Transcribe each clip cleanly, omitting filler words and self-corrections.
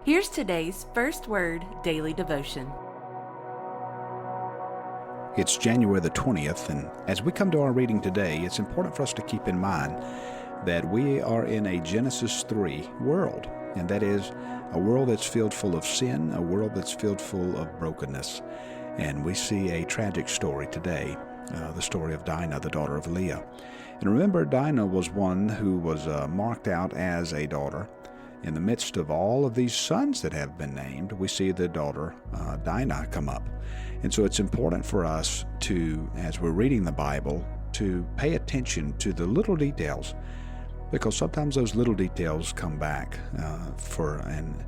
Here's today's First Word Daily Devotion. It's January the 20th, and as we come to our reading today, it's important for us to keep in mind that we are in a Genesis 3 world, and that is a world that's filled full of sin, a world that's filled full of brokenness. And we see a tragic story today, the story of Dinah, the daughter of Leah. And remember, Dinah was one who was marked out as a daughter. In the midst of all of these sons that have been named, we see the daughter Dinah come up. And so it's important for us to, as we're reading the Bible, to pay attention to the little details, because sometimes those little details come back and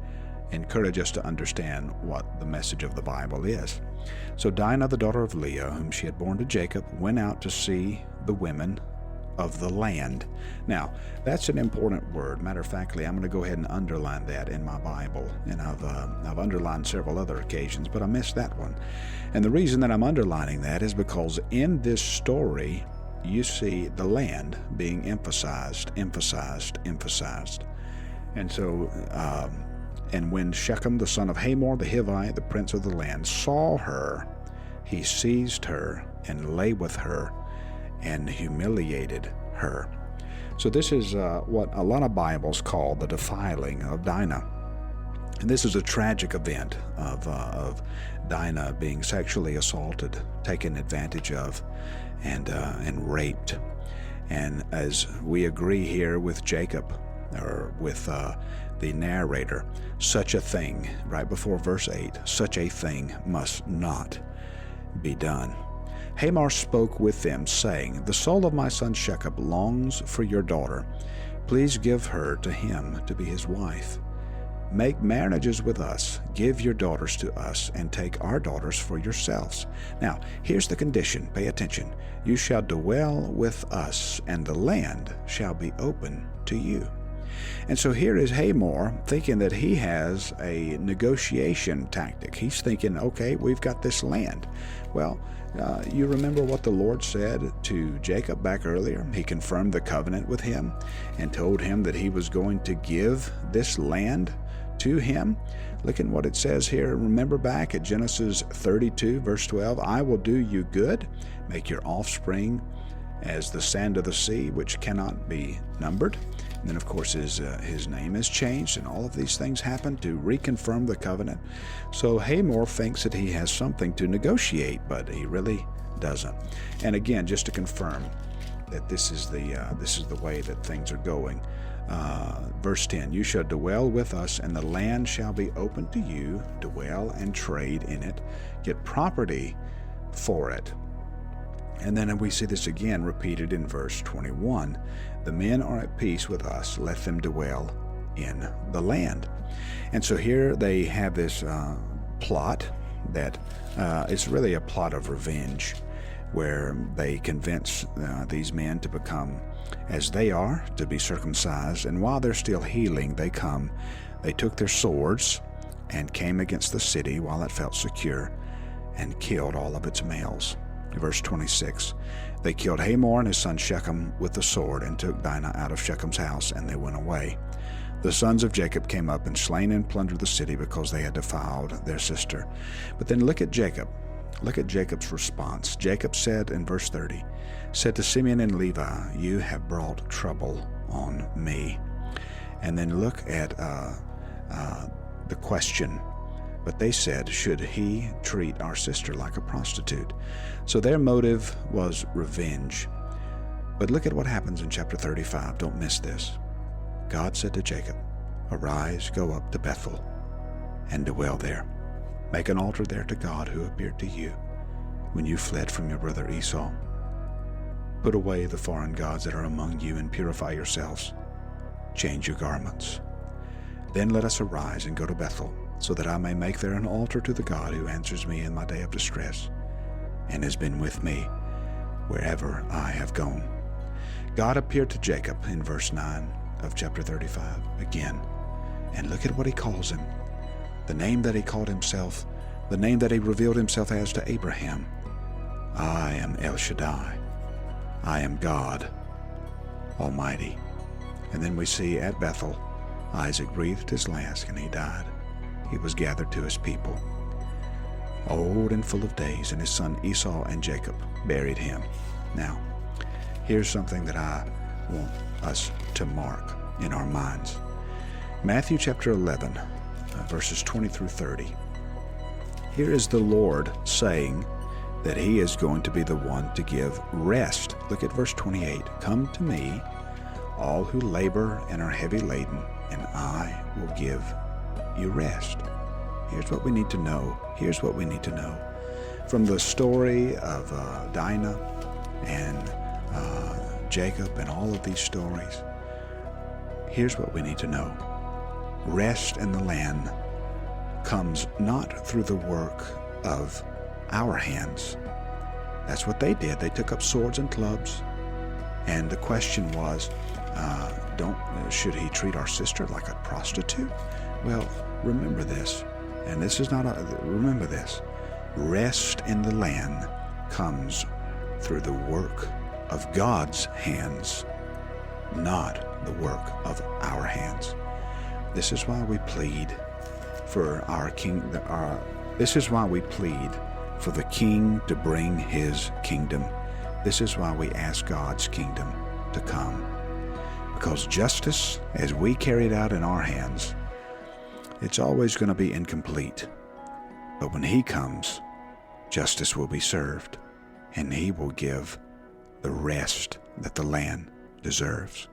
encourage us to understand what the message of the Bible is. So Dinah, the daughter of Leah, whom she had borne to Jacob, went out to see the women of the land. Now, that's an important word. Matter of factly, I'm going to go ahead and underline that in my Bible, and I've underlined several other occasions, but I missed that one. And the reason that I'm underlining that is because in this story, you see the land being emphasized. And so, and when Shechem, the son of Hamor, the Hivite, the prince of the land, saw her, he seized her and lay with her and humiliated her. So this is what a lot of Bibles call the defiling of Dinah. And this is a tragic event of Dinah being sexually assaulted, taken advantage of, and raped. And as we agree here with Jacob, or with the narrator, such a thing, right before verse 8, such a thing must not be done. Hamor spoke with them, saying, "The soul of my son Shechem longs for your daughter. Please give her to him to be his wife. Make marriages with us, give your daughters to us, and take our daughters for yourselves." Now, here's the condition. Pay attention. "You shall dwell with us, and the land shall be open to you." And so here is Hamor thinking that he has a negotiation tactic. He's thinking, okay, we've got this land. Well, you remember what the Lord said to Jacob back earlier? He confirmed the covenant with him and told him that he was going to give this land to him. Look at what it says here. Remember back at Genesis 32, verse 12, "I will do you good, make your offspring as the sand of the sea, which cannot be numbered." And then, of course, his name is changed, and all of these things happen to reconfirm the covenant. So Hamor thinks that he has something to negotiate, but he really doesn't. And again, just to confirm that this is the way that things are going. Verse 10, "You shall dwell with us, and the land shall be open to you. Dwell and trade in it. Get property for it." And then we see this again repeated in verse 21. "The men are at peace with us. Let them dwell in the land." And so here they have this plot that is really a plot of revenge, where they convince these men to become as they are, to be circumcised. And while they're still healing, they took their swords and came against the city while it felt secure and killed all of its males. Verse 26, "They killed Hamor and his son Shechem with the sword and took Dinah out of Shechem's house, and they went away. The sons of Jacob came up and slain and plundered the city because they had defiled their sister." But then look at Jacob. Look at Jacob's response. Jacob said in verse 30, said to Simeon and Levi, "You have brought trouble on me." And then look at the question. "But they said, should he treat our sister like a prostitute?" So their motive was revenge. But look at what happens in chapter 35. Don't miss this. "God said to Jacob, Arise, go up to Bethel, and dwell there. Make an altar there to God who appeared to you when you fled from your brother Esau. Put away the foreign gods that are among you and purify yourselves. Change your garments. Then let us arise and go to Bethel, so that I may make there an altar to the God who answers me in my day of distress, and has been with me wherever I have gone." God appeared to Jacob in verse 9 of chapter 35 again. And look at what he calls him. The name that he called himself, the name that he revealed himself as to Abraham. "I am El Shaddai. I am God Almighty." And then we see at Bethel, Isaac breathed his last and he died. he was gathered to his people, old and full of days, and his son Esau and Jacob buried him. Now, here's something that I want us to mark in our minds. Matthew chapter 11, verses 20 through 30. Here is the Lord saying that he is going to be the one to give rest. Look at verse 28. Come to me, all who labor and are heavy laden, and I will give you rest. Here's what we need to know. Here's what we need to know. From the story of Dinah and Jacob and all of these stories, here's what we need to know. Rest in the land comes not through the work of our hands. That's what they did. They took up swords and clubs. And the question was, should he treat our sister like a prostitute? Well, remember this. And this is not remember this. Rest in the land comes through the work of God's hands, not the work of our hands. This is why we plead for our king. This is why we plead for the king to bring his kingdom. This is why we ask God's kingdom to come. Because justice, as we carry it out in our hands, it's always going to be incomplete. But when he comes, justice will be served, and he will give the rest that the land deserves.